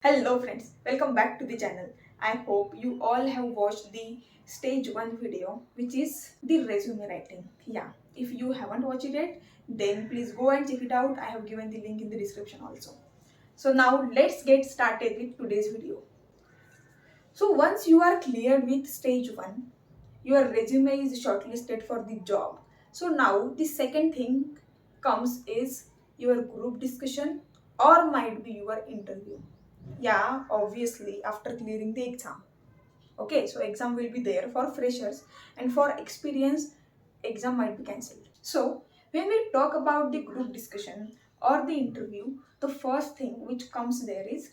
Hello friends, welcome back to the channel. I hope you all have watched the stage 1 video which is the resume writing. Yeah, if you haven't watched it yet, then please go and check it out. I have given the link in the description also. So now let's get started with today's video. So once you are cleared with stage 1, your resume is shortlisted for the job. So now the second thing comes is your group discussion or might be your interview. Yeah, obviously after clearing the exam. Okay, so exam will be there for freshers, and for experience exam might be cancelled. So when we talk about the group discussion or the interview, the first thing which comes there is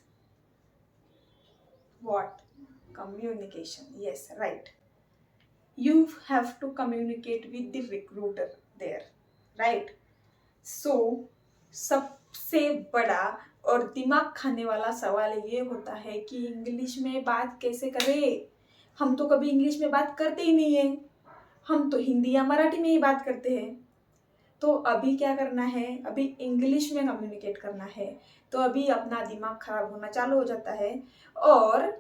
what? Communication. Yes, right. You have to communicate with the recruiter there, right? सो सबसे बड़ा और दिमाग खाने वाला सवाल ये होता है कि इंग्लिश में बात कैसे करें। हम तो कभी इंग्लिश में बात करते ही नहीं है, हम तो हिंदी या मराठी में ही बात करते हैं। तो अभी क्या करना है, अभी इंग्लिश में कम्युनिकेट करना है। तो अभी अपना दिमाग खराब होना चालू हो जाता है और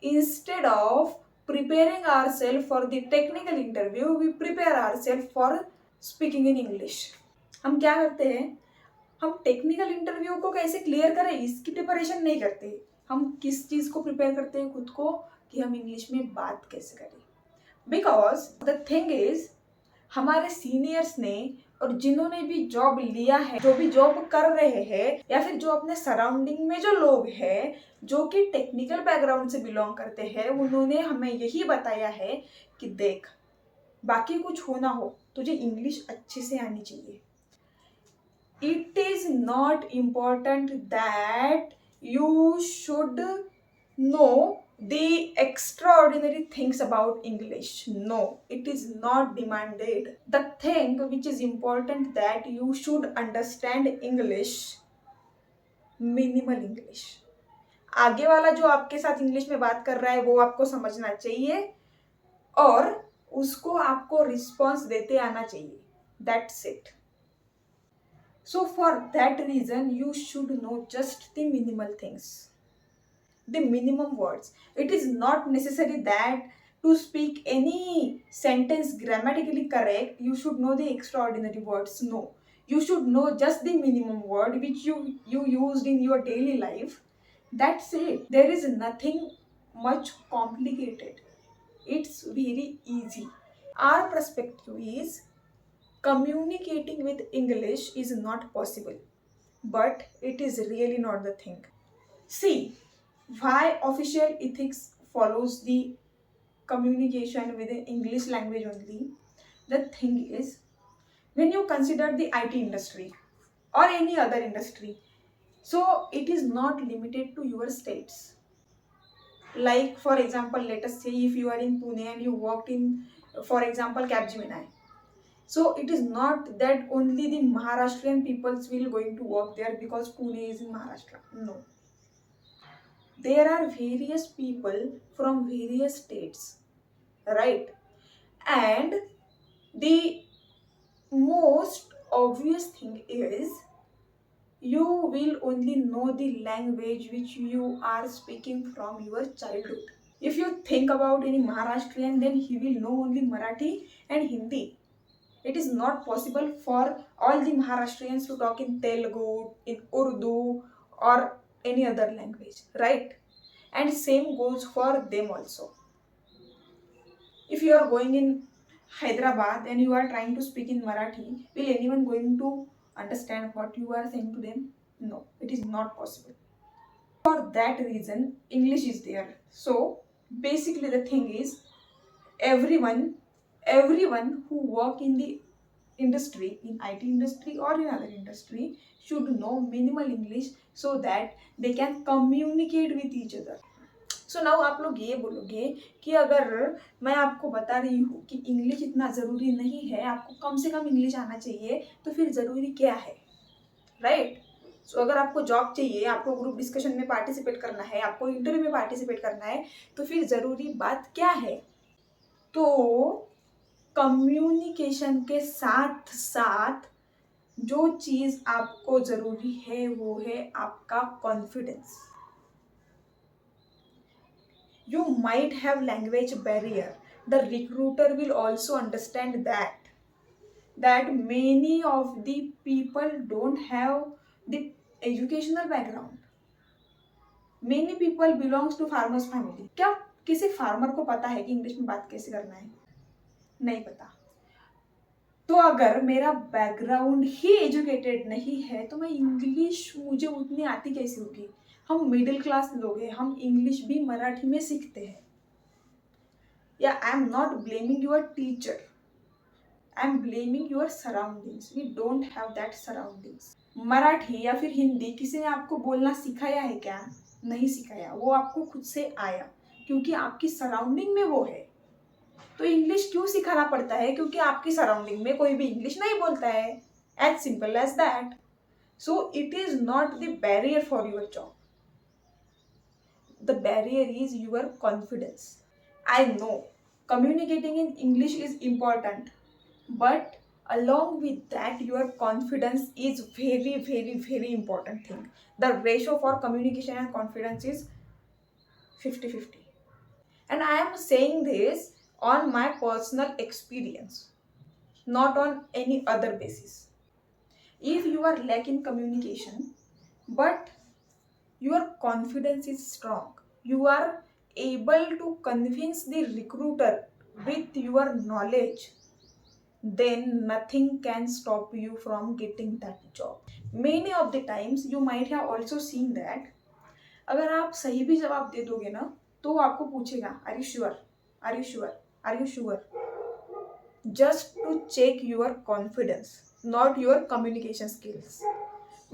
instead of preparing ourselves for the technical interview, we prepare ourselves for speaking in English. हम क्या करते हैं, हम टेक्निकल इंटरव्यू को कैसे क्लियर करें इसकी प्रिपरेशन नहीं करते। हम किस चीज को प्रिपेयर करते हैं खुद को, कि हम इंग्लिश में बात कैसे करें। बिकॉज द थिंग इज, हमारे सीनियर्स ने और जिन्होंने भी जॉब लिया है, जो भी जॉब कर रहे हैं, या फिर जो अपने सराउंडिंग में जो लोग हैं जो कि टेक्निकल बैकग्राउंड से बिलोंग करते हैं, उन्होंने हमें यही बताया है कि देख, बाकी कुछ हो ना हो, तुझे इंग्लिश अच्छे से आनी चाहिए। It is not important that you should know the extraordinary things about English. No, it is not demanded. The thing which is important that you should understand English, minimal English. आगे वाला जो आपके साथ English में बात कर रहा है वो आपको समझना चाहिए और उसको आपको रिस्पॉन्स देते आना चाहिए. That's it. So for that reason, you should know just the minimal things, the minimum words. It is not necessary that to speak any sentence grammatically correct, you should know the extraordinary words. No, you should know just the minimum word which you used in your daily life. That's it. There is nothing much complicated. It's very easy. Our perspective is, communicating with English is not possible, but it is really not the thing. See, why official ethics follows the communication with the English language only. The thing is, when you consider the IT industry or any other industry, so it is not limited to your states. Like for example, let us say if you are in Pune and you worked in, for example, Capgemini. So it is not that only the Maharashtrian peoples will going to work there because Pune is in Maharashtra. No. There are various people from various states, right? And the most obvious thing is, you will only know the language which you are speaking from your childhood. If you think about any Maharashtrian, then he will know only Marathi and Hindi. It is not possible for all the Maharashtrians to talk in Telugu, in Urdu, or any other language, right? And same goes for them also. If you are going in Hyderabad and you are trying to speak in Marathi, will anyone going to understand what you are saying to them? No, it is not possible. For that reason, English is there. So basically the thing is, everyone who work in the industry, in IT industry or in other industry, should know minimal English so that they can communicate with each other. So now आप लोग ये बोलोगे कि अगर मैं आपको बता रही हूँ कि इंग्लिश इतना ज़रूरी नहीं है, आपको कम से कम इंग्लिश आना चाहिए, तो फिर ज़रूरी क्या है, राइट? सो अगर आपको जॉब चाहिए, आपको ग्रुप डिस्कशन में पार्टिसिपेट करना है, आपको इंटरव्यू में पार्टिसिपेट करना है, तो फिर ज़रूरी बात क्या है? तो कम्युनिकेशन के साथ साथ जो चीज़ आपको ज़रूरी है वो है आपका confidence. you might have language barrier. The recruiter will also understand that many of the people don't have the educational background. Many people belongs to farmers family. क्या किसी फार्मर को पता है कि इंग्लिश में बात कैसे करना है? नहीं पता. तो अगर मेरा बैकग्राउंड ही एजुकेटेड नहीं है तो मैं इंग्लिश मुझे उतनी आती कैसे होगी? हम मिडिल क्लास लोग हैं, हम इंग्लिश भी मराठी में सीखते हैं. या I am not blaming your teacher, I am blaming your surroundings. We don't have that surroundings. Marathi या फिर हिंदी किसी ने आपको बोलना सिखाया है क्या? नहीं सिखाया, वो आपको खुद से आया क्योंकि आपकी सराउंडिंग में वो है. तो इंग्लिश क्यों सिखाना पड़ता है? क्योंकि आपकी सराउंडिंग में कोई भी इंग्लिश नहीं बोलता है. As simple as that. So it is not the barrier for your job. The barrier is your confidence. I know communicating in English is important, but along with that your confidence is very very very important thing. The ratio for communication and confidence is 50-50. And I am saying this on my personal experience, not on any other basis. If you are lacking communication but your confidence is strong, you are able to convince the recruiter with your knowledge, then nothing can stop you from getting that job. Many of the times you might have also seen that अगर आप सही भी जवाब दे दोगे ना तो वो आपको पूछेगा are you sure, are you sure, are you sure, just to check your confidence, not your communication skills,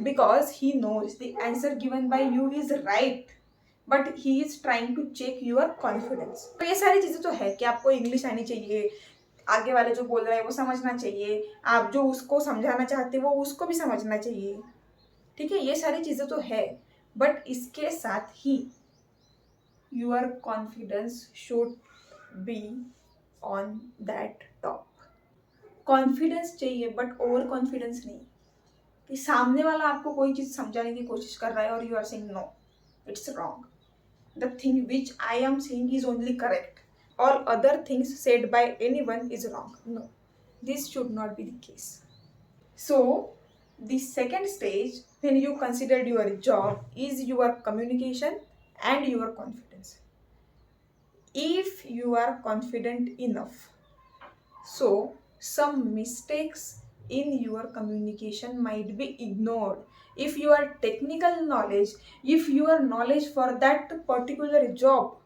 because he knows the answer given by you is right, but he is trying to check your confidence. तो ये सारी चीज़ें तो है कि आपको English आनी चाहिए, आगे वाले जो बोल रहा है वो समझना चाहिए, आप जो उसको समझाना चाहते हो वो उसको भी समझना चाहिए. ठीक है, ये सारी चीज़ें तो है, बट इसके साथ ही your confidence should be on that top. Confidence चाहिए बट ओवर कॉन्फिडेंस नहीं कि सामने वाला आपको कोई चीज़ समझाने की कोशिश कर रहा है और you are saying no, it's wrong. The thing which I am saying is only correct. All other things said by anyone is wrong. No, this should not be the case. So, the second stage when you considered your job is your communication and your confidence. If you are confident enough, so some mistakes in your communication might be ignored. If your technical knowledge, if your knowledge for that particular job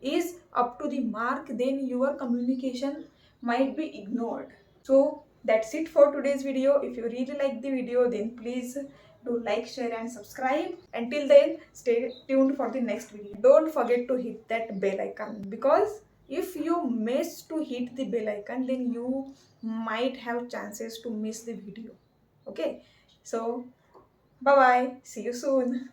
is up to the mark, then your communication might be ignored. So that's it for today's video. If you really like the video, then please do like, share and subscribe. Until then, stay tuned for the next video. Don't forget to hit that bell icon, because if you miss to hit the bell icon, then you might have chances to miss the video. Okay, so bye bye, see you soon.